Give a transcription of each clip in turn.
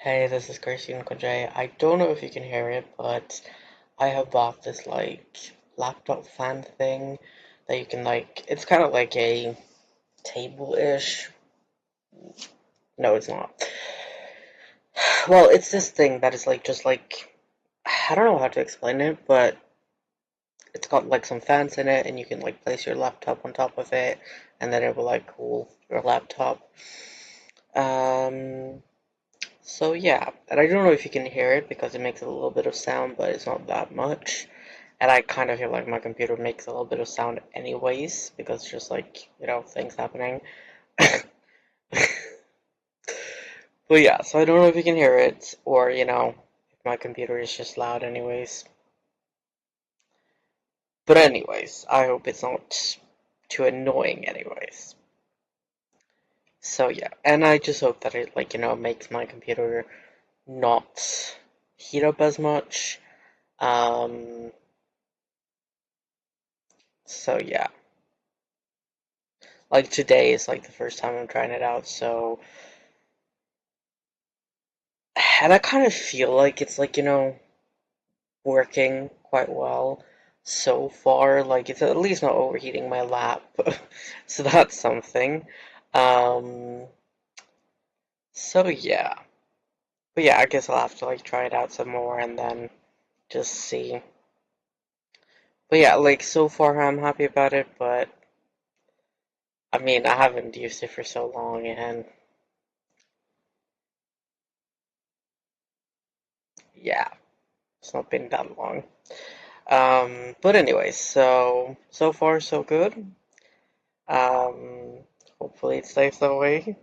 Hey, this is Christian Kojay. I don't know if you can hear it, but I have bought this laptop fan thing that you can it's kind of like a table-ish. No, it's not. Well, it's this thing that is I don't know how to explain it, but it's got like some fans in it and you can like place your laptop on top of it and then it will like cool your laptop. Um So yeah, and I don't know if you can hear it because it makes a little bit of sound, but it's not that much. And I kind of feel like my computer makes a little bit of sound anyways, because it's just things happening. But yeah, so I don't know if you can hear it, or, if my computer is just loud anyways. But anyways, I hope it's not too annoying anyways. So yeah, and I just hope that it, makes my computer not heat up as much. Um, so yeah. Like today is like the first time I'm trying it out, so and I kind of feel like it's working quite well so far. Like it's at least not overheating my lap. So that's something. Um so yeah. But yeah, I guess I'll have to like try it out some more and then just see. But yeah, like so far I'm happy about it, but I mean I haven't used it for so long and yeah, it's not been that long. But anyways, so far so good. Um, Hopefully it stays that way.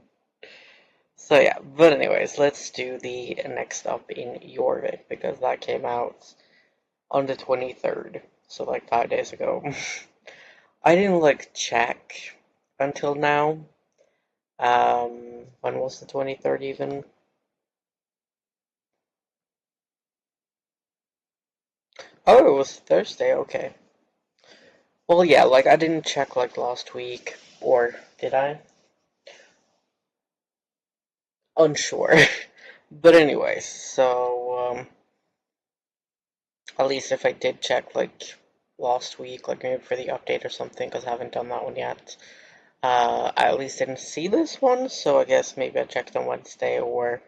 So yeah, but anyways, let's do the next up in Jorvik because that came out on the 23rd, so like 5 days ago. I didn't like check until now. When was the 23rd even? Oh, it was Thursday. Okay. Well, yeah, like I didn't check like last week, or did I? Unsure. But anyways, at least if I did check like last week, like maybe for the update or something, because I haven't done that one yet. I at least didn't see this one, so I guess maybe I checked on Wednesday or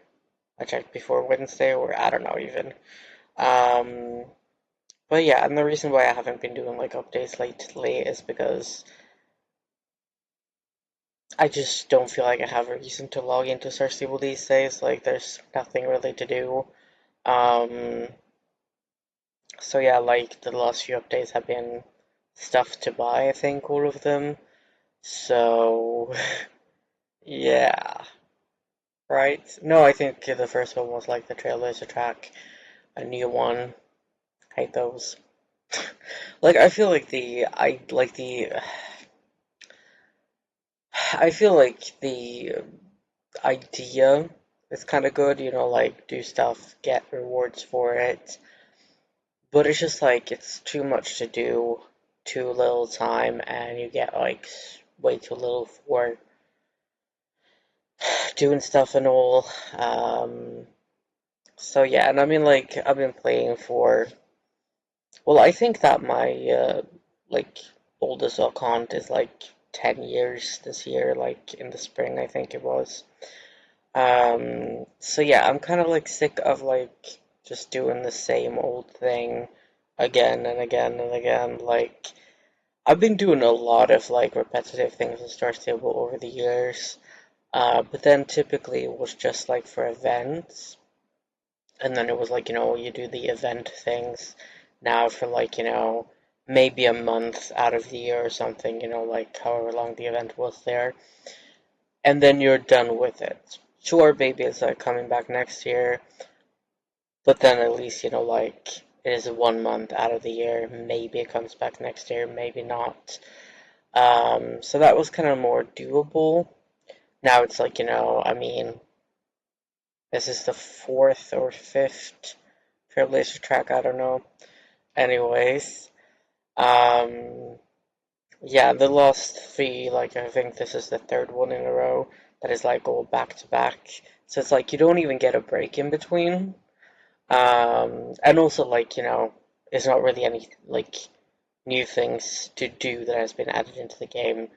I checked before Wednesday or I don't know even. Um, but yeah, and the reason why I haven't been doing like updates lately is because I just don't feel like I have a reason to log into Search Table these days. Like there's nothing really to do. Um, So yeah, like the last few updates have been stuff to buy, I think, all of them. So yeah, right? No, I think the first one was like the Trailblazer track, a new one. Hate those. Like I feel like I feel like the idea is kind of good, like do stuff, get rewards for it. But it's just like it's too much to do, too little time, and you get like way too little for doing stuff and all. So yeah, and I mean like I've been playing for well, I think that my like oldest account is like 10 years this year, like in the spring I think it was. So yeah, I'm kind of like sick of like just doing the same old thing again and again and again. Like I've been doing a lot of like repetitive things in Star Stable over the years, but then typically it was just like for events, and then it was like you do the event things now for like maybe a month out of the year or something, like however long the event was there, and then you're done with it. Sure, maybe it's like coming back next year, but then at least like it is 1 month out of the year. Maybe it comes back next year, maybe not. So that was kind of more doable. Now it's like, I mean, this is the fourth or fifth Trailblazer track, I don't know. Anyways, um, Yeah, the last three, like, I think this is the third one in a row that is like all back to back. So it's like you don't even get a break in between. And also, like, it's not really any, like, new things to do that has been added into the game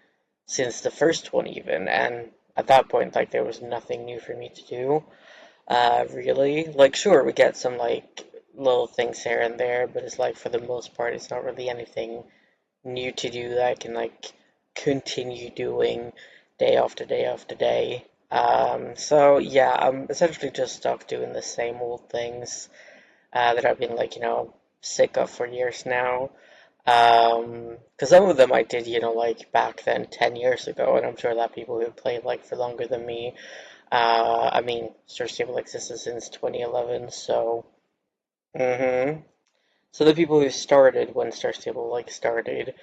since the first one, even. And at that point, like, there was nothing new for me to do, really. Like, sure, we get some, like, little things here and there, but it's like, for the most part, it's not really anything new to do that I can like continue doing day after day after day. So yeah, I'm essentially just stuck doing the same old things that I've been like, sick of for years now. Because some of them I did, like back then 10 years ago, and I'm sure that people who played like for longer than me, I mean, Star Stable existed since 2011, so, mm-hmm. So the people who started when Star Stable like started,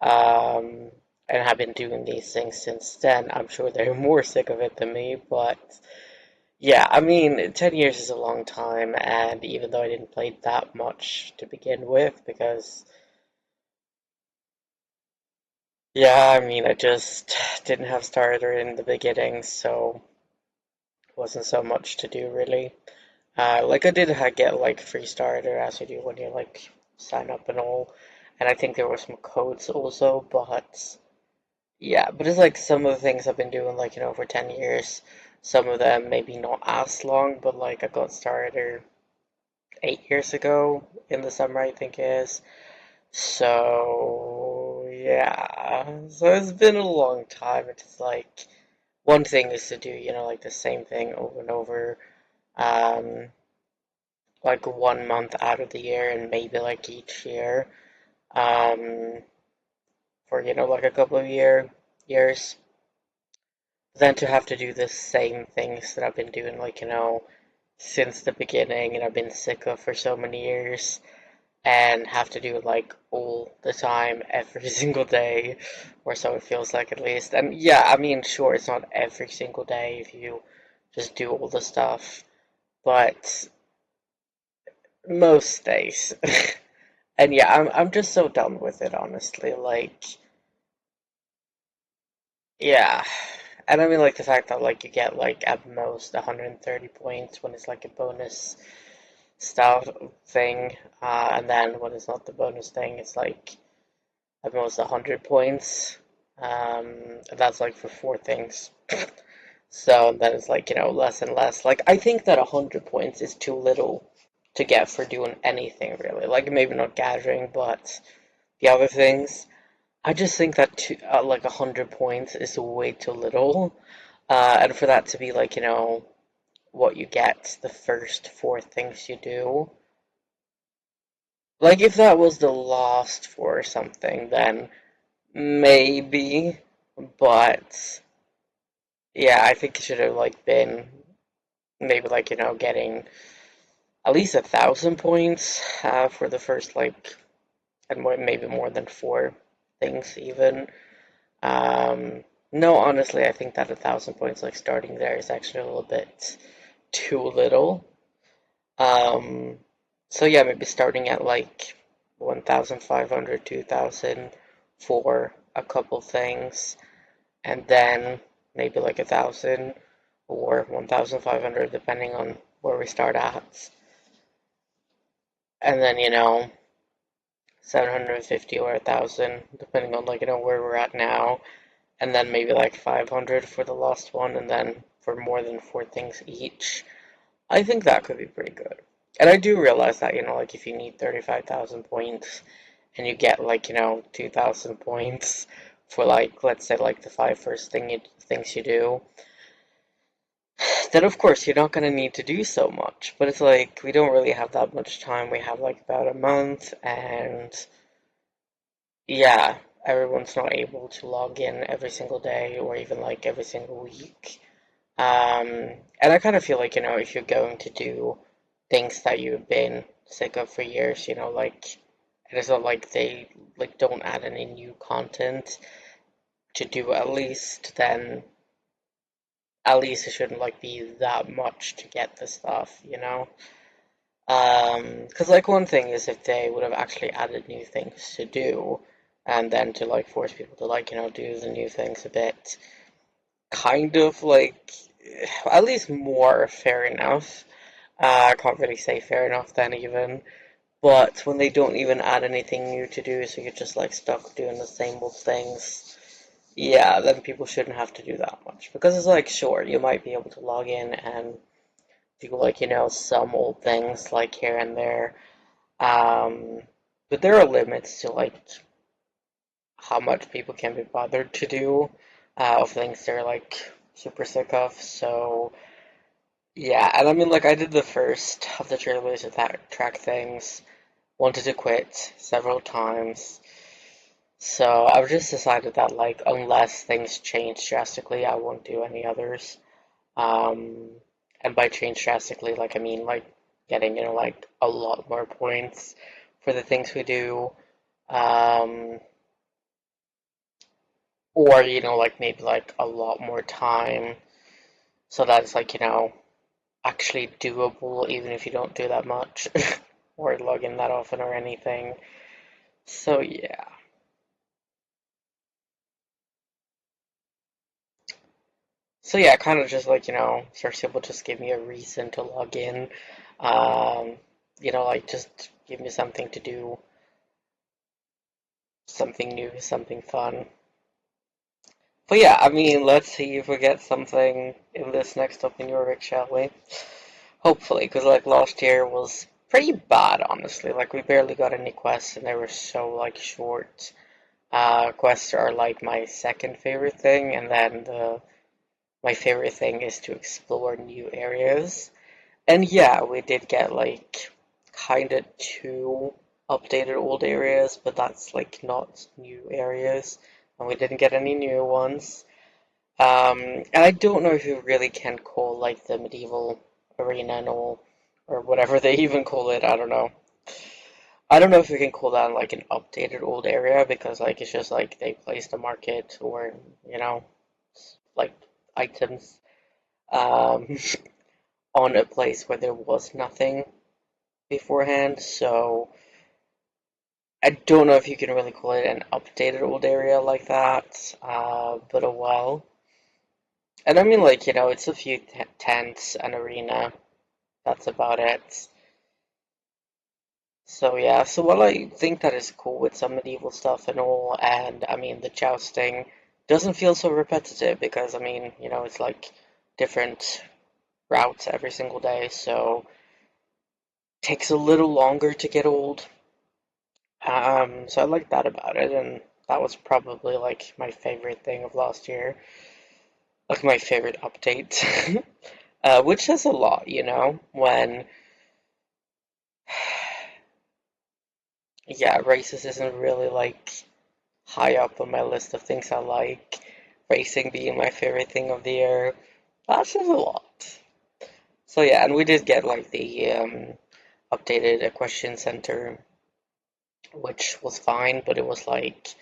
um, and have been doing these things since then, I'm sure they're more sick of it than me. But yeah, I mean, 10 years is a long time, and even though I didn't play that much to begin with, because yeah, I mean, I just didn't have starter in the beginning, so it wasn't so much to do really. Like I did get like free starter as you do when you like sign up and all, and I think there were some codes also, but yeah, but it's like some of the things I've been doing like for 10 years, some of them maybe not as long, but like I got started 8 years ago in the summer I think it is. So yeah, so it's been a long time. It's like one thing is to do like the same thing over and over, um, like 1 month out of the year and maybe like each year, um, for like a couple of years. Then to have to do the same things that I've been doing, like, since the beginning and I've been sick of for so many years, and have to do it like all the time, every single day, or so it feels like at least. And yeah, I mean, sure, it's not every single day if you just do all the stuff, but most days. And yeah, I'm just so done with it, honestly. Like, yeah. And I mean, like, the fact that, like, you get, like, at most 130 points when it's, like, a bonus stuff thing, and then when it's not the bonus thing, it's, like, at most 100 points. And that's, like, for four things. So then it's, like, less and less. Like, I think that 100 points is too little to get for doing anything, really. Like, maybe not gathering, but the other things. I just think that like 100 points is way too little, and for that to be like what you get the first four things you do. Like if that was the last four or something, then maybe. But yeah, I think it should have like been maybe like getting at least 1,000 points for the first like and maybe more than four things even. No, honestly, I think that 1,000 points, like starting there, is actually a little bit too little. Um, so yeah, maybe starting at like 1,500, 2,000 for a couple things, and then maybe like 1,000 or 1,500, depending on where we start at, and then 750 or 1,000, depending on like where we're at now, and then maybe like 500 for the last one, and then for more than four things each. I think that could be pretty good. And I do realize that, like if you need 35,000 points and you get like, 2,000 points for like, let's say like the five first things you do, then of course you're not going to need to do so much. But it's like, we don't really have that much time. We have like about a month, and yeah, everyone's not able to log in every single day or even like every single week. And I kind of feel like, if you're going to do things that you've been sick of for years, like, it is not like they, like, don't add any new content to do at least, then at least it shouldn't, like, be that much to get the stuff. Because, like, one thing is if they would have actually added new things to do, and then to like force people to like, do the new things a bit. Kind of like, at least more fair enough. I can't really say fair enough then even. But when they don't even add anything new to do, so you're just like stuck doing the same old things, yeah, then people shouldn't have to do that much. Because it's like, sure, you might be able to log in and do like, some old things like here and there. Um, but there are limits to like how much people can be bothered to do of things they're like super sick of. So yeah, and I mean like I did the first of the trailers of that track things, wanted to quit several times. So I've just decided that like unless things change drastically, I won't do any others. Um, and by change drastically, like I mean like getting like a lot more points for the things we do. Um, or like maybe like a lot more time so that it's like actually doable even if you don't do that much or log in that often or anything. So yeah. So yeah, kind of just like, Search will just give me a reason to log in. Um, like just give me something to do, something new, something fun. But yeah, I mean, let's see if we get something in this next Nextupinjorvik, shall we? Hopefully, because like last year was pretty bad, honestly. Like we barely got any quests, and they were so like short. Quests are like my second favorite thing, and then my favorite thing is to explore new areas. And yeah, we did get like kind of two updated old areas, but that's like not new areas, and we didn't get any new ones. And I don't know if you really can call like the medieval arena and all, or whatever they even call it. I don't know. I don't know if you can call that like an updated old area because like it's just like they placed a market or like items um, on a place where there was nothing beforehand. So I don't know if you can really call it an updated old area like that. But oh well. And I mean like it's a few tents, an arena. That's about it. So yeah, so while I think that is cool with some medieval stuff and all, and I mean the jousting doesn't feel so repetitive because I mean, it's like different routes every single day, so takes a little longer to get old. So I like that about it, and that was probably like my favorite thing of last year, like my favorite update, which says a lot, when yeah, races isn't really like high up on my list of things I like. Racing being my favorite thing of the year. That says a lot. So yeah, and we did get like the updated equestrian center, which was fine, but it was like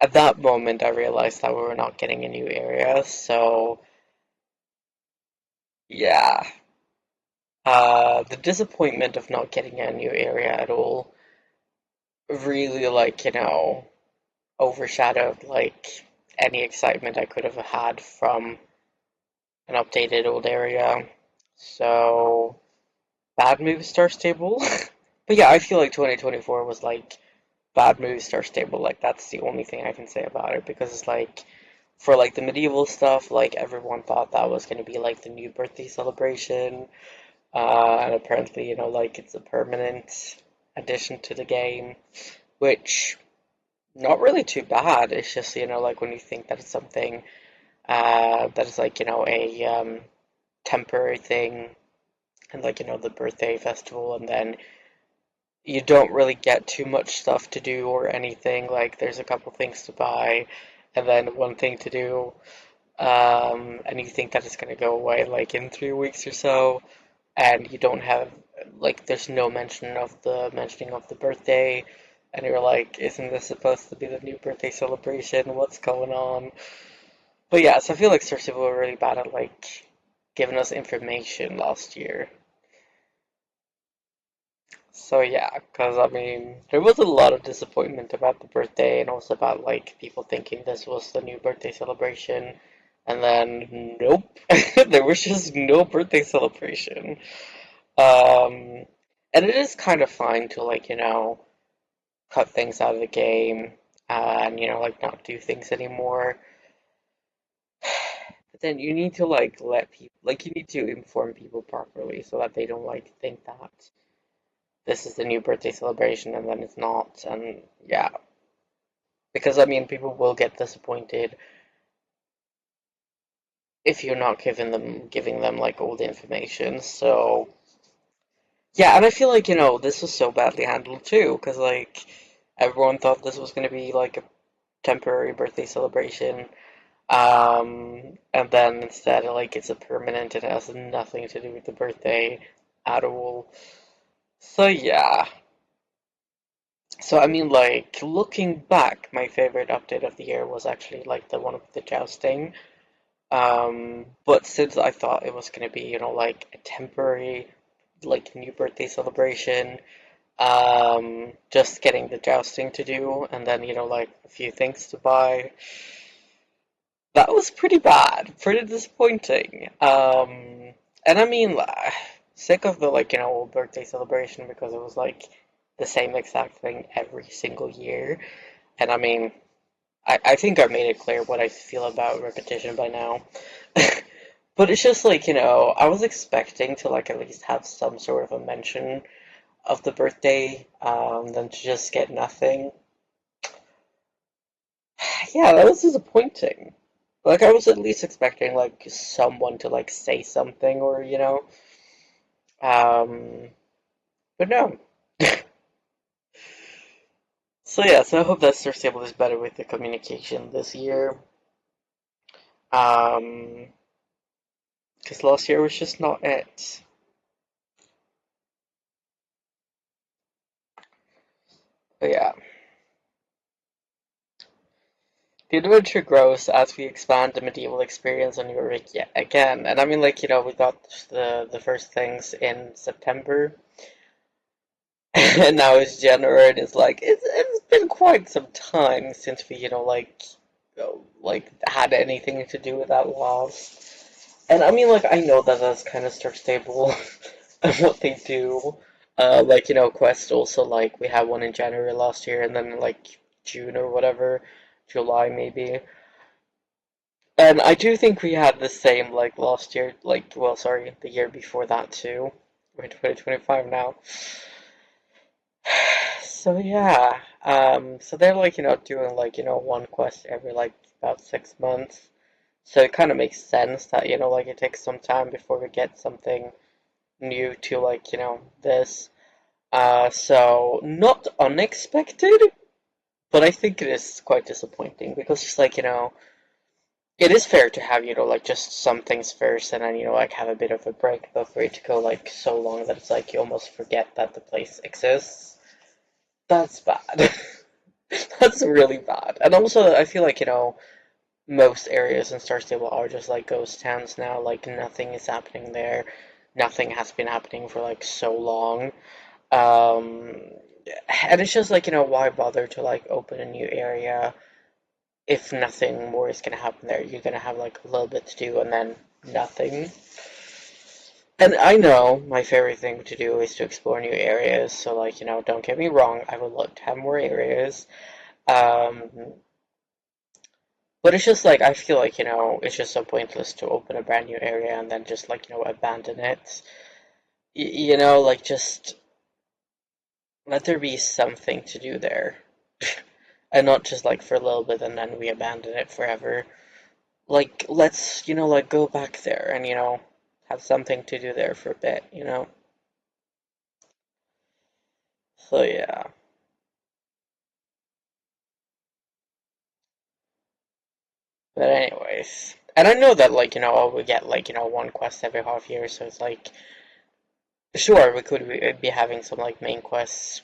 at that moment I realized that we were not getting a new area. So yeah, the disappointment of not getting a new area at all really like overshadowed like any excitement I could have had from an updated old area. So bad move star stable. But yeah, I feel like 2024 was like bad move star stable. Like that's the only thing I can say about it because it's like for like the medieval stuff, like everyone thought that was going to be like the new birthday celebration, and apparently like it's a permanent addition to the game, which not really too bad. It's just like when you think that it's something that is like a temporary thing and like the birthday festival and then you don't really get too much stuff to do or anything like there's a couple things to buy and then one thing to do and you think that it's going to go away like in 3 weeks or so and you don't have like there's no mentioning of the birthday and you're like isn't this supposed to be the new birthday celebration, what's going on? But yeah, so I feel like Cersei were really bad at like giving us information last year. So yeah, because I mean, there was a lot of disappointment about the birthday and also about like people thinking this was the new birthday celebration. And then nope, there was just no birthday celebration. Um, and it is kind of fine to like, cut things out of the game and like not do things anymore. But then you need to like let people like you need to inform people properly so that they don't like think that this is the new birthday celebration and then it's not. And yeah, because I mean people will get disappointed if you're not giving them like all the information. So yeah, and I feel like this was so badly handled too because like everyone thought this was going to be like a temporary birthday celebration. And then instead, like, it's a permanent and it has nothing to do with the birthday at all. So, yeah. So, I mean, like, looking back, my favorite update of the year was actually, like, the one with the jousting. But since I thought it was gonna be, like, a temporary, like, new birthday celebration, just getting the jousting to do, and then, like, a few things to buy, that was pretty bad, pretty disappointing. And I mean, sick of the like birthday celebration because it was like the same exact thing every single year. And I mean, I think I made it clear what I feel about repetition by now. But it's just like I was expecting to like at least have some sort of a mention of the birthday, than to just get nothing. Yeah, that was disappointing. Like I was at least expecting like someone to like say something or um but no. So yeah, so I hope that Star Stable is better with the communication this year. Um because last year was just not it. But yeah. The adventure grows as we expand the medieval experience on Yorick yet again. And I mean like, we got the first things in September. And now it's January, and it's like it's been quite some time since we, had anything to do with that loss. And I mean, like I know that that's kind of Star Stable and what they do. Like Quest also like we had one in January last year, and then like June or whatever, July maybe. And I do think we had the same like last year, like well, sorry, the year before that too. We're in 2025 now. So yeah, so they're like doing like one quest every like about 6 months. So it kind of makes sense that like it takes some time before we get something new to like this. So not unexpected, but I think it is quite disappointing because it's like it is fair to have like just some things first and then like have a bit of a break, but for it to go like so long that it's like you almost forget that the place exists. That's bad. That's really bad. And also, I feel like, most areas in Star Stable are just like ghost towns now. Like, nothing is happening there. Nothing has been happening for like so long. Um, and it's just like, why bother to like open a new area if nothing more is gonna happen there? You're gonna have like a little bit to do and then nothing. And I know my favorite thing to do is to explore new areas. So, like, don't get me wrong, I would love to have more areas. Um, But it's just like I feel like it's just so pointless to open a brand new area and then just like abandon it. Like just let there be something to do there, and not just like for a little bit and then we abandon it forever. Like let's like go back there and have something to do there for a bit. So yeah. But anyways, and I know that like we get like one quest every half year, so it's like sure we could be having some like main quests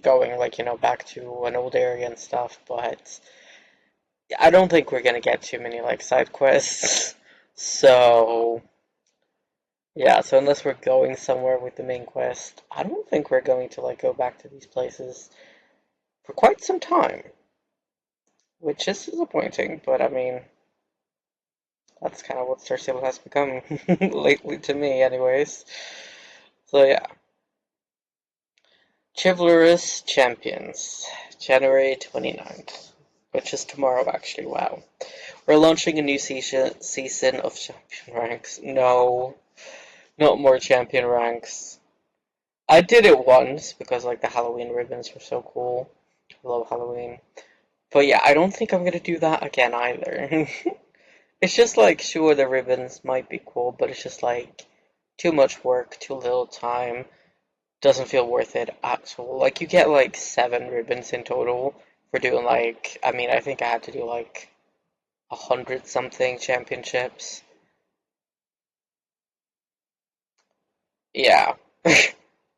going like back to an old area and stuff, but I don't think we're gonna get too many like side quests. So Yeah, so unless we're going somewhere with the main quest, I don't think we're going to like go back to these places for quite some time, which is disappointing, but I mean, that's kind of what Star Stable has become lately to me anyways. So yeah, Chivalrous Champions, January 29th, which is tomorrow actually, wow. We're launching a new season of champion ranks. No, not more champion ranks. I did it once because like the Halloween ribbons were so cool. I love Halloween. But yeah, I don't think I'm gonna do that again either. It's just like, sure, the ribbons might be cool, but it's just like too much work, too little time. Doesn't feel worth it at all. Like, you get like 7 ribbons in total for doing like, I mean, I think I had to do like 100 something championships. Yeah.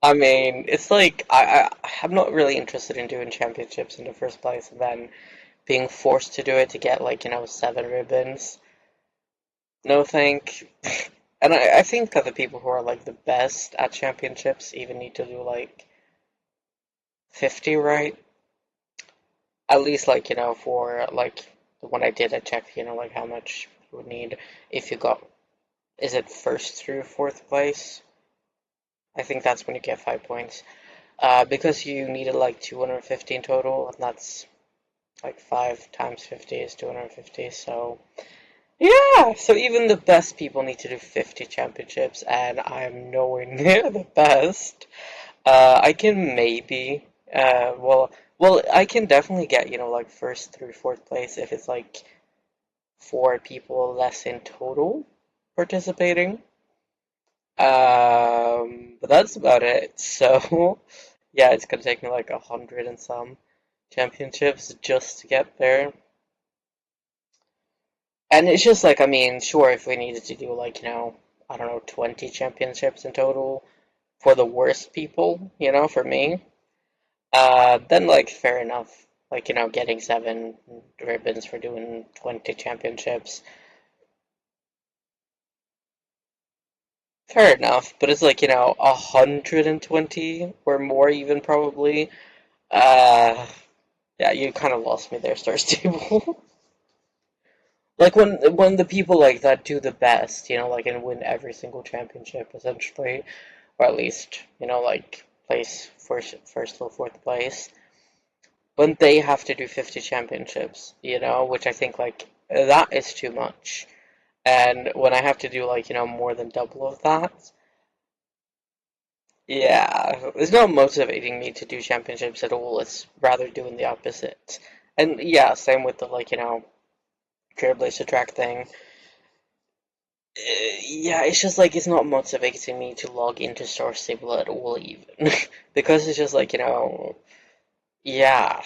I mean, it's like I'm not really interested in doing championships in the first place, and then being forced to do it to get like, 7 ribbons. No thank. And I think that the people who are like the best at championships even need to do like 50, right? At least like, for like the one I did, I checked, like how much you would need if you got, is it first through fourth place? I think that's when you get 5 points. Because you needed like 250 in total, and that's like 5 times 50 is 250, so yeah, so even the best people need to do 50 championships, and I'm nowhere near the best. I can maybe, I can definitely get, like first through fourth place if it's like 4 people less in total participating. But that's about it. So, yeah, it's gonna take me like 100 and some championships just to get there. And it's just like, I mean, sure, if we needed to do like, I don't know, 20 championships in total for the worst people, for me, then like fair enough. Like, getting 7 ribbons for doing 20 championships, fair enough. But it's like, 120 or more even probably. Uh, yeah, you kind of lost me there, Star Stable. Like when the people like that do the best, like and win every single championship essentially, or at least, like place first or fourth place, when they have to do 50 championships, which I think like that is too much. And when I have to do like, more than double of that, yeah, it's not motivating me to do championships at all. It's rather doing the opposite. And yeah, same with the like, Trailblazer track thing. Yeah, it's just like it's not motivating me to log into Star Stable at all, even because it's just like, yeah,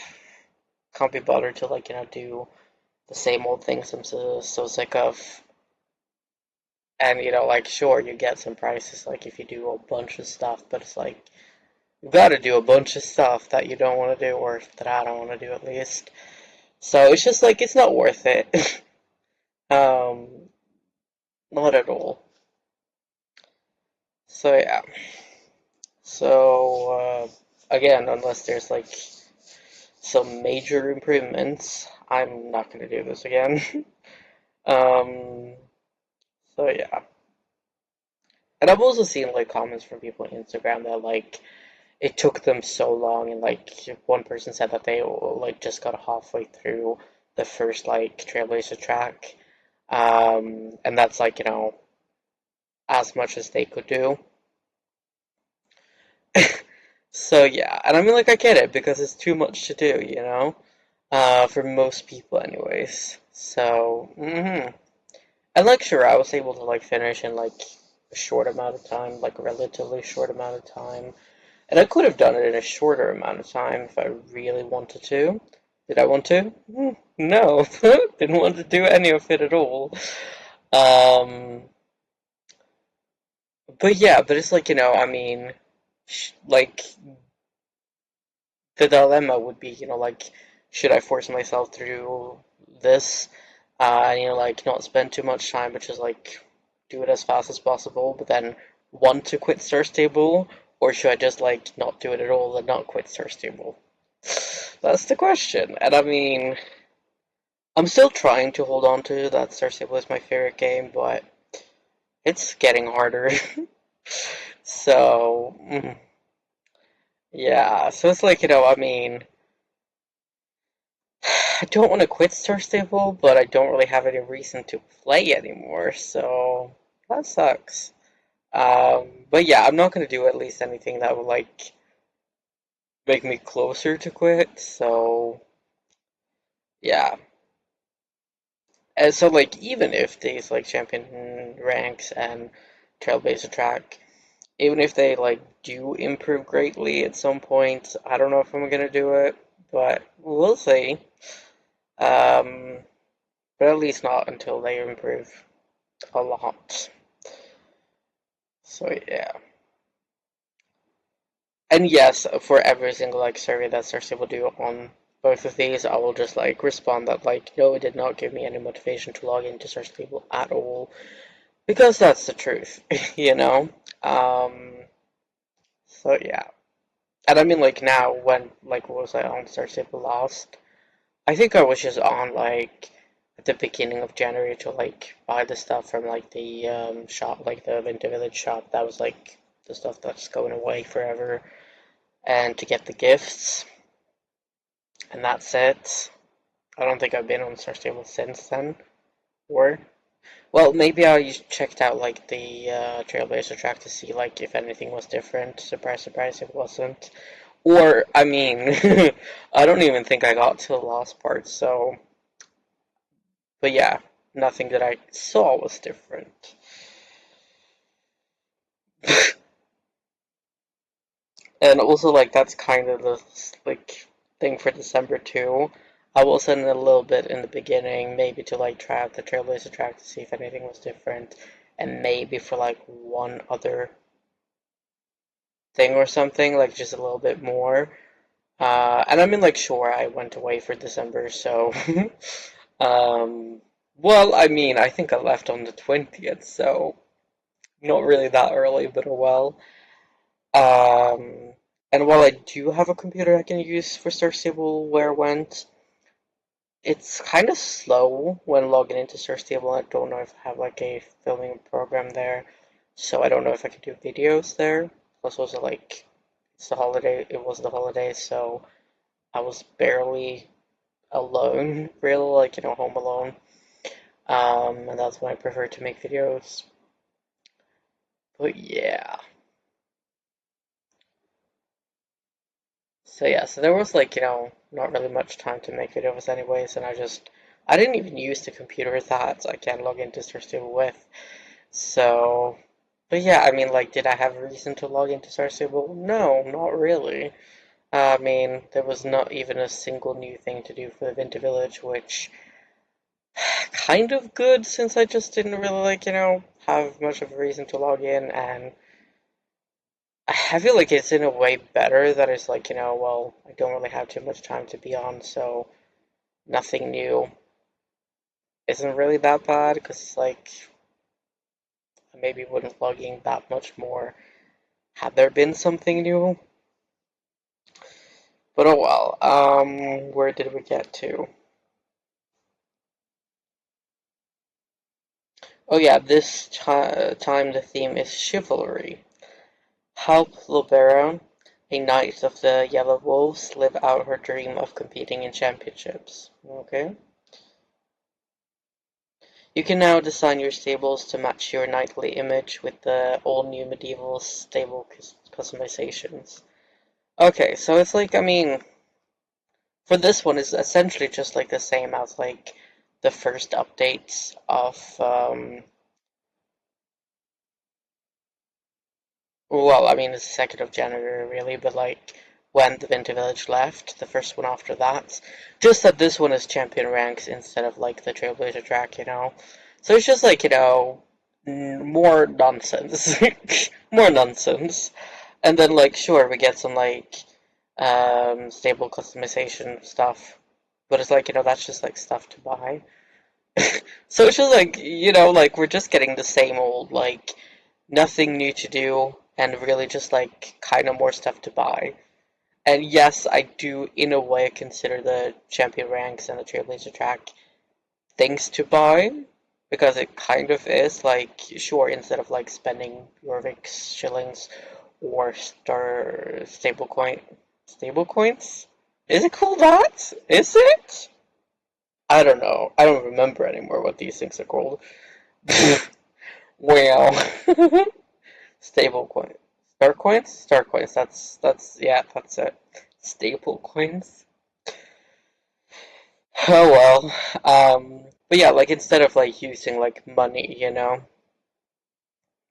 can't be bothered to like, do the same old things I'm so sick of. And like sure, you get some prizes like if you do a bunch of stuff, but it's like you gotta do a bunch of stuff that you don't want to do, or that I don't want to do at least. So it's just like it's not worth it. um, not at all. So yeah. So again, unless there's like some major improvements, I'm not gonna do this again. um, so yeah. And I've also seen like comments from people on Instagram that like it took them so long, and like one person said that they like just got halfway through the first like Trailblazer track, and that's like as much as they could do. So yeah, and I mean like I get it because it's too much to do, for most people anyways. So and like sure, I was able to like finish in like a short amount of time, like a relatively short amount of time. And I could have done it in a shorter amount of time if I really wanted to. Did I want to? No, didn't want to do any of it at all. Um, but yeah, but it's like, I mean, like, the dilemma would be, like, should I force myself through this? And, like, not spend too much time, which is, like, do it as fast as possible, but then want to quit Star Stable, or should I just like not do it at all and not quit Star Stable? That's the question. And I mean, I'm still trying to hold on to that. Star Stable is my favorite game, but it's getting harder. So, yeah. So it's like, I mean, I don't want to quit Star Stable, but I don't really have any reason to play anymore, so that sucks. But yeah, I'm not gonna do at least anything that would like make me closer to quit. So yeah, and so like even if these like champion ranks and trailblazer track, even if they like do improve greatly at some point, I don't know if I'm gonna do it, but we'll see. Um, but at least not until they improve a lot. So yeah. And yes, for every single like survey that Cersei will do on both of these, I will just like respond that like no, it did not give me any motivation to log into Cersei at all, because that's the truth, you know. So yeah, and I mean like now when like what was I on Cersei last? I think I was just on like at the beginning of January to like buy the stuff from like the shop, like the Winter Village shop. That was like the stuff that's going away forever, and to get the gifts. And that's it. I don't think I've been on Star Stable since then. Or, well, maybe I checked out like the Trailblazer track to see like if anything was different. Surprise, surprise, it wasn't. Or, I mean, I don't even think I got to the last part. So, but yeah, nothing that I saw was different. And also, like, that's kind of the like thing for December too. I will send a little bit in the beginning, maybe to like try out the Trailblazer track to see if anything was different, and maybe for like one other thing or something, like just a little bit more. And I mean, like, sure, I went away for December, so um, well, I mean, I think I left on the 20th, so not really that early, but oh well. Um, and while I do have a computer I can use for Star Stable where it went, it's kind of slow when logging into Star Stable. I don't know if I have like a filming program there, so I don't know if I can do videos there. Plus, also like it's the holiday. It was the holidays, so I was barely alone, really, like home alone. And that's when I prefer to make videos. But yeah. So yeah, so there was like, not really much time to make videos anyways, and I didn't even use the computer that I can log into Star Stable with. So, but yeah, I mean, like, did I have a reason to log into Star Stable? No, not really. I mean, there was not even a single new thing to do for the Winter Village, which kind of good since I just didn't really like, have much of a reason to log in, and I feel like it's in a way better that it's like, well, I don't really have too much time to be on, so nothing new isn't really that bad, because it's like, I maybe wouldn't log in that much more had there been something new. But oh well, where did we get to? Oh yeah, this time the theme is chivalry. Help Lubera, a knight of the Yellow Wolves, live out her dream of competing in championships. Okay. You can now design your stables to match your knightly image with the all-new medieval stable customizations. Okay, so it's like, I mean, for this one, it's essentially just like the same as like the first updates of, well, I mean, it's the 2nd of January, really, but like when the Winter Village left, the first one after that. Just that this one is champion ranks instead of like the Trailblazer track. So it's just like, more nonsense. More nonsense. And then, like, sure, we get some like stable customization stuff, but it's like, that's just like stuff to buy. So it's just like, you know, like we're just getting the same old, like nothing new to do, and really just like kind of more stuff to buy. And yes, I do in a way consider the champion ranks and the Trailblazer track things to buy, because it kind of is like, sure, instead of like spending Jorvik's shillings or star stable coins, is it called that? Is it? I don't know. I don't remember anymore what these things are called. Well, stable coin, star coins, star coins. That's yeah, that's it. Stable coins. Oh well. But yeah, like instead of like using like money, you know,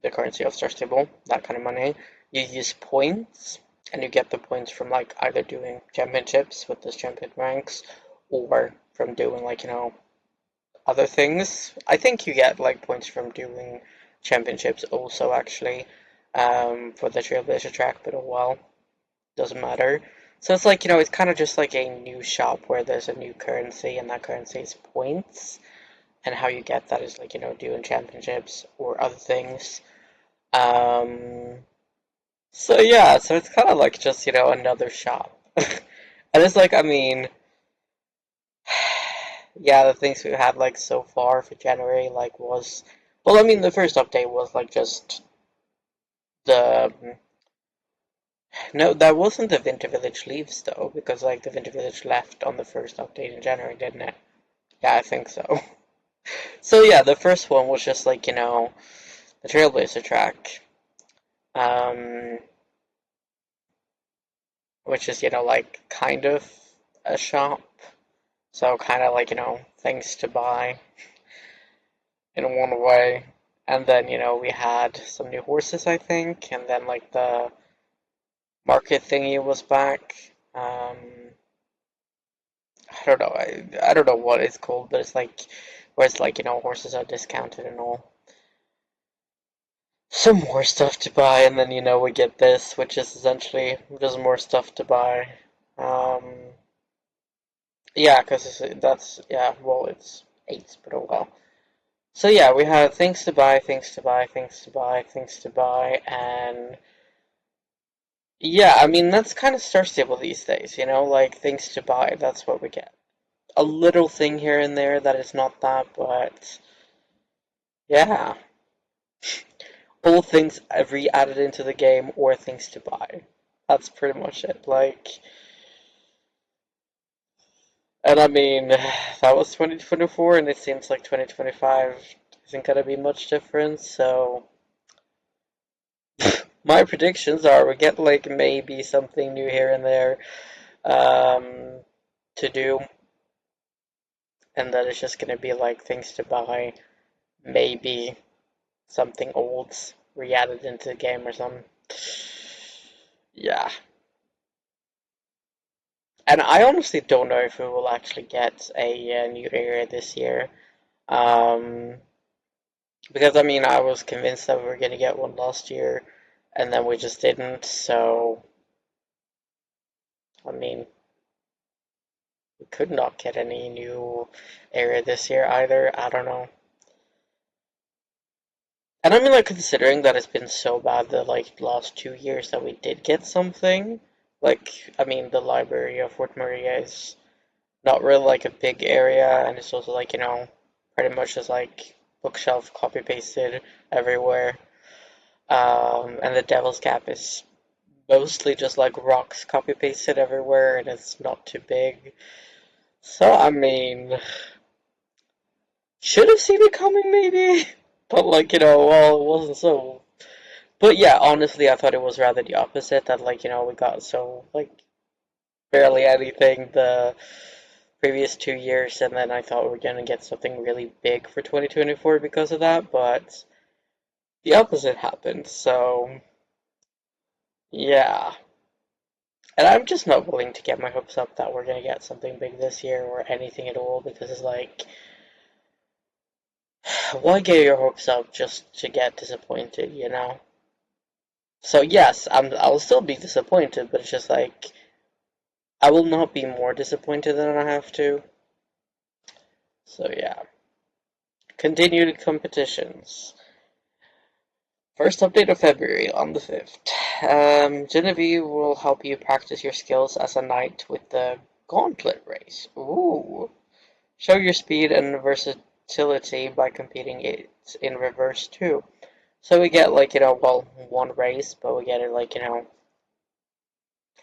the currency of Star Stable, that kind of money, you use points, and you get the points from like either doing championships with those champion ranks, or from doing like, you know, other things. I think you get like points from doing championships also actually, for the Trailblazer track, but oh well, doesn't matter. So it's like, you know, it's kind of just like a new shop where there's a new currency, and that currency is points, and how you get that is like, you know, doing championships or other things. Um, so yeah, so it's kind of like just, you know, another shop. And it's like, I mean, yeah, the things we had like so far for January like was, well, I mean, the first update was like just the, no, that wasn't the Winter Village leaves though, because like the Winter Village left on the first update in January, didn't it? Yeah, I think so. So yeah, the first one was just like, you know, the Trailblazer track, um, which is, you know, like kind of a shop. So kind of like, you know, things to buy in one way. And then, you know, we had some new horses, I think, and then like the market thingy was back. I don't know. I don't know what it's called, but it's like where it's like, you know, horses are discounted and all. Some more stuff to buy, and then, you know, we get this, which is essentially just more stuff to buy. Um, yeah, because that's, yeah, well, it's 8, but oh well. So yeah, we have things to buy, things to buy, things to buy, things to buy, and yeah, I mean, that's kind of Star Stable these days, you know, like things to buy, that's what we get. A little thing here and there that is not that, but yeah, all things every added into the game or things to buy. That's pretty much it. Like, and I mean, that was 2024, and it seems like 2025 isn't gonna be much different, so my predictions are we get like maybe something new here and there, um, to do, and that it's just gonna be like things to buy, maybe something old re-added into the game or something. Yeah. And I honestly don't know if we will actually get a new area this year. Um, because I mean, I was convinced that we were gonna get one last year, and then we just didn't. So, I mean, we could not get any new area this year either. I don't know. And I mean, like, considering that it's been so bad the like last 2 years that we did get something, like, I mean, the library of Fort Maria is not really like a big area, and it's also like, you know, pretty much just like bookshelf copy pasted everywhere. And the Devil's Cap is mostly just like rocks copy pasted everywhere, and it's not too big. So, I mean, should have seen it coming maybe, but like, you know, well, it wasn't so. But yeah, honestly, I thought it was rather the opposite, that like, you know, we got so like barely anything the previous 2 years, and then I thought we were gonna get something really big for 2024 because of that, but the opposite happened. So yeah, and I'm just not willing to get my hopes up that we're gonna get something big this year or anything at all, because it's like, why get your hopes up just to get disappointed, you know? So yes, I'll still be disappointed, but it's just like I will not be more disappointed than I have to. So yeah. Continued competitions. First update of February on the 5th. Genevieve will help you practice your skills as a knight with the gauntlet race. Ooh. Show your speed and versatility by competing it in reverse too. So we get like, well, one race, but we get it like, kind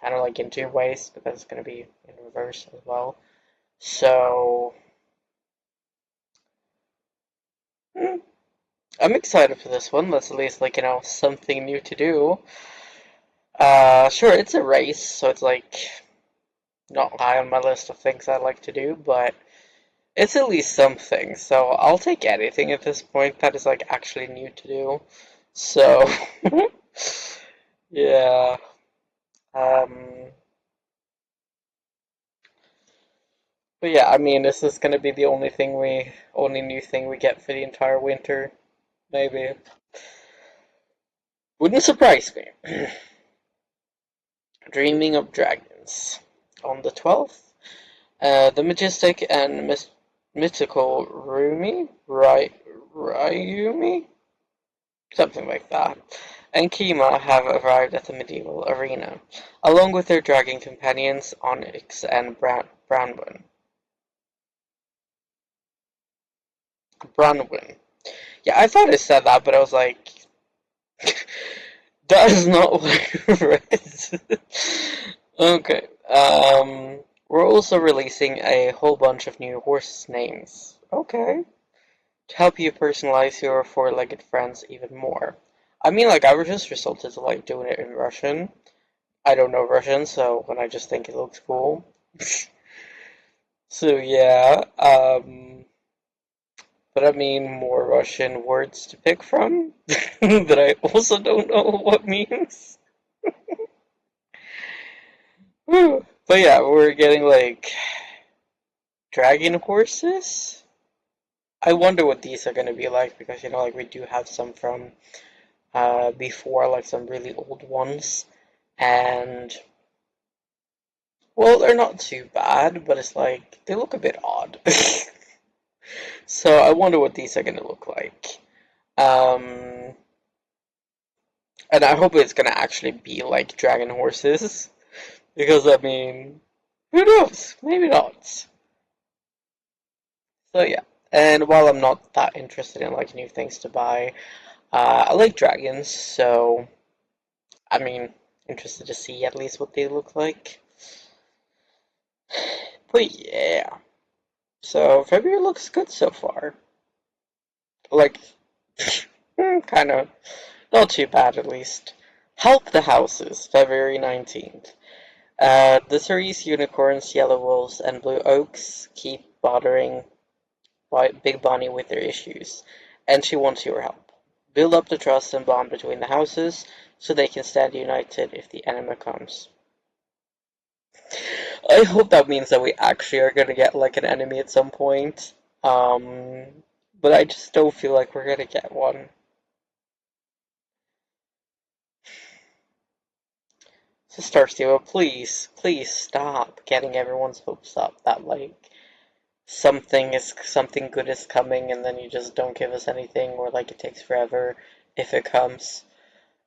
of like in two ways because it's going to be in reverse as well. So, I'm excited for this one. That's at least like, something new to do. Sure, it's a race, so it's like not high on my list of things I like to do, but it's at least something. So I'll take anything at this point that is like actually new to do. So, yeah. Um, but yeah, I mean, this is gonna be the only new thing we get for the entire winter, maybe. Wouldn't surprise me. Dreaming of Dragons. On the 12th, the majestic and mythical Ryumi? Something like that, and Kima have arrived at the medieval arena, along with their dragon companions Onyx and Branwen. Branwen. Yeah, I thought I said that, but I was like, that is not what I read. Okay. We're also releasing a whole bunch of new horse names. Okay. To help you personalize your four-legged friends even more. I mean, like, I was just resulted to, like, doing it in Russian. I don't know Russian, so when I just think it looks cool. So, yeah, but I mean, more Russian words to pick from that I also don't know what means. But yeah, we're getting, like, dragon horses? I wonder what these are going to be like, because, like, we do have some from before, like some really old ones, and well, they're not too bad, but it's like they look a bit odd. So I wonder what these are gonna look like. Um, and I hope it's gonna actually be like dragon horses, because I mean, who knows? Maybe not. So yeah. And while I'm not that interested in like new things to buy, I like dragons, so I mean, interested to see at least what they look like. But yeah, so February looks good so far. Like, kind of not too bad at least. Help the Houses, February 19th. The Cerise unicorns, yellow wolves, and blue oaks keep bothering Big Bonnie with their issues, and she wants your help. Build up the trust and bond between the houses so they can stand united if the enemy comes. I hope that means that we actually are gonna get like an enemy at some point. But I just don't feel like we're gonna get one. So Star Steel, please stop getting everyone's hopes up that like something good is coming and then you just don't give us anything, or like it takes forever if it comes.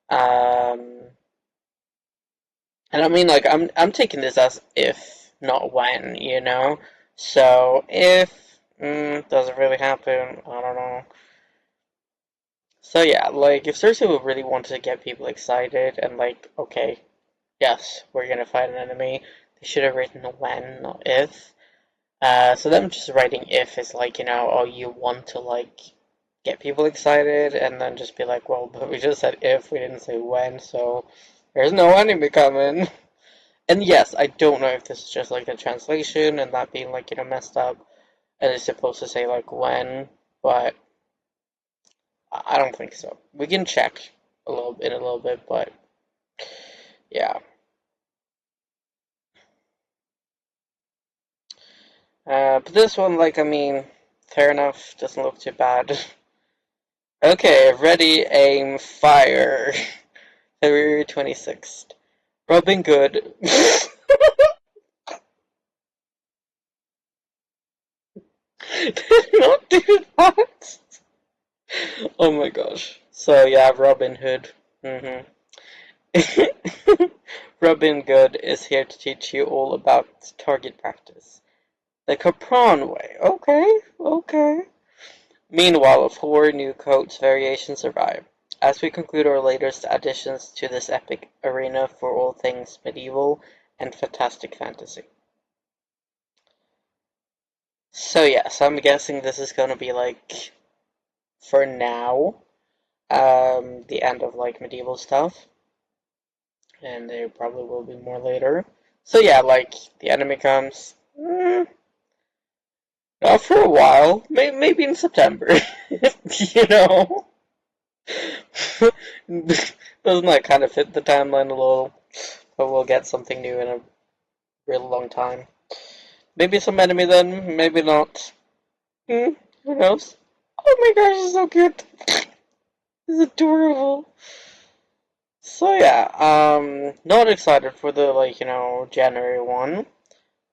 Um, and I mean like I'm taking this as if, not when, So if doesn't really happen, I don't know. So yeah, like if Cersei would really want to get people excited and like, okay, yes, we're gonna fight an enemy, they should have written when, not if. So them just writing if is like, oh, you want to like get people excited, and then just be like, well, but we just said if, we didn't say when, so there's no enemy coming. And yes, I don't know if this is just like the translation and that being like, messed up, and it's supposed to say like when, but I don't think so. We can check in a little bit, but yeah. But this one, like, I mean, fair enough, doesn't look too bad. Okay, ready, aim, fire. February 26th. Robin Good. Did not do that. Oh my gosh. So yeah, Robin Hood. Mm-hmm. Robin Good is here to teach you all about target practice. The Capron way. Okay, okay. Meanwhile, 4 new codes variations arrive. As we conclude our latest additions to this epic arena for all things medieval and fantastic fantasy. So yes, I'm guessing this is gonna be like, for now, the end of like medieval stuff, and there probably will be more later. So yeah, like the enemy comes, not for a while, maybe in September, you know. Doesn't that kind of fit the timeline a little? But we'll get something new in a real long time. Maybe some enemy then, maybe not. Who knows? Oh my gosh, it's so cute. It's adorable. So yeah, not excited for the like, January one.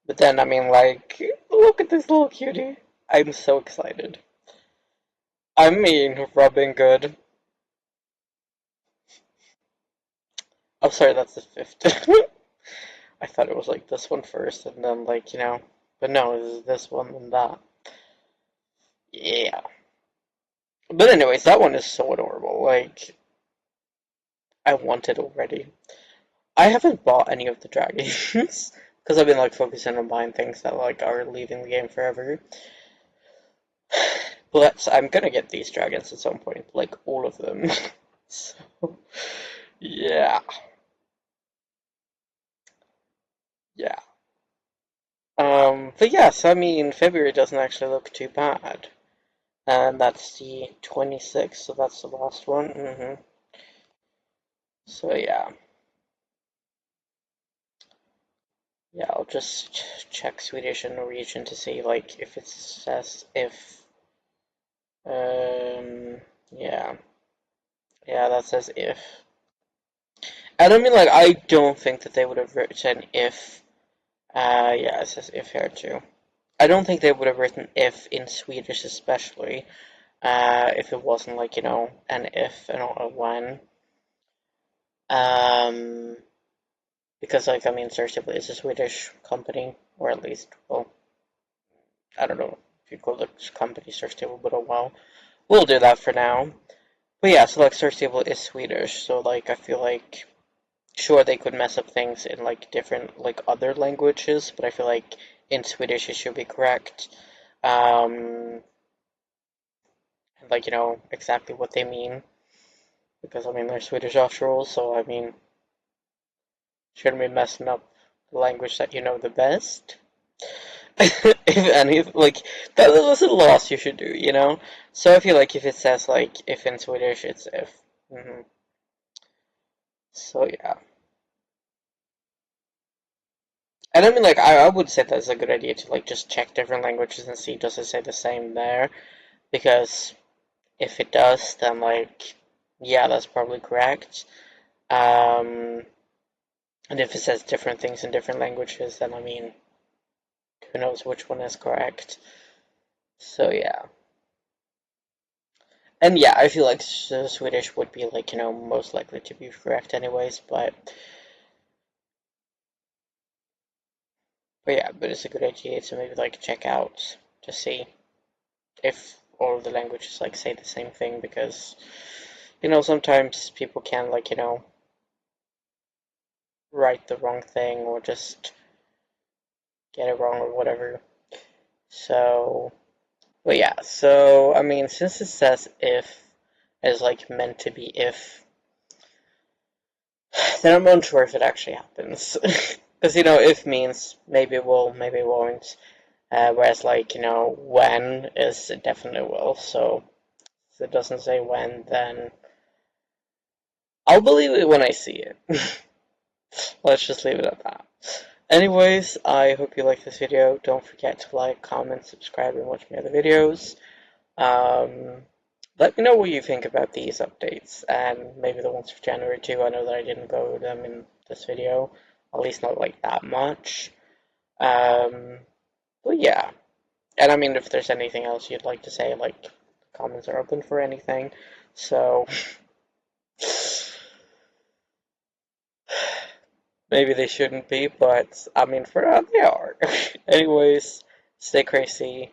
But then I mean like, look at this little cutie. I'm so excited. I mean, Robin Good. Oh sorry, that's the fifth. I thought it was like this one first and then like, but no, it's this one and that. Yeah. But anyways, that one is so adorable. Like, I want it already. I haven't bought any of the dragons because I've been like focusing on buying things that like are leaving the game forever. But I'm gonna get these dragons at some point, like all of them. So, yeah, yeah. But yes, I mean February doesn't actually look too bad, and that's the 26th, so that's the last one. So yeah, I'll just check Swedish and Norwegian to see like if it says if. Yeah, yeah, that says if. And I mean, like, I don't think that they would have written if. Yeah, it says if here too. I don't think they would have written if in Swedish, especially if it wasn't like an if and not a when. Um, because like I mean, Sosiale is a Swedish company, or at least, well, I don't know if you call the company Sosiale, but oh well, we'll do that for now. But yeah, so like Sosiale is Swedish, so like I feel like sure they could mess up things in like different like other languages, but I feel like in Swedish it should be correct. And like exactly what they mean because I mean they're Swedish after all, so I mean shouldn't be messing up the language that you know the best. If any like that's the last you should do. So I feel like if it says like if in Swedish it's if. So yeah. And I mean, like, I would say that's a good idea to, like, just check different languages and see does it say the same there. Because if it does, then, like, yeah, that's probably correct. Um, and if it says different things in different languages, then, I mean, who knows which one is correct. So, yeah. And, yeah, I feel like Swedish would be, like, most likely to be correct anyways, but yeah, but it's a good idea to maybe, like, check out to see if all of the languages like say the same thing because sometimes people can like write the wrong thing or just get it wrong or whatever. So, but yeah, so I mean, since it says if is like meant to be if, then I'm unsure if it actually happens. Because if means maybe it will, maybe it won't. Whereas like when is it definitely will. So if it doesn't say when, then I'll believe it when I see it. Let's just leave it at that. Anyways, I hope you liked this video. Don't forget to like, comment, subscribe, and watch my other videos. Um, Let me know what you think about these updates, and maybe the ones for January too. I know that I didn't go over them in this video, at least not like that much. But yeah. And I mean, if there's anything else you'd like to say, like, comments are open for anything. So, maybe they shouldn't be, but I mean, for now they are. Anyways, stay crazy.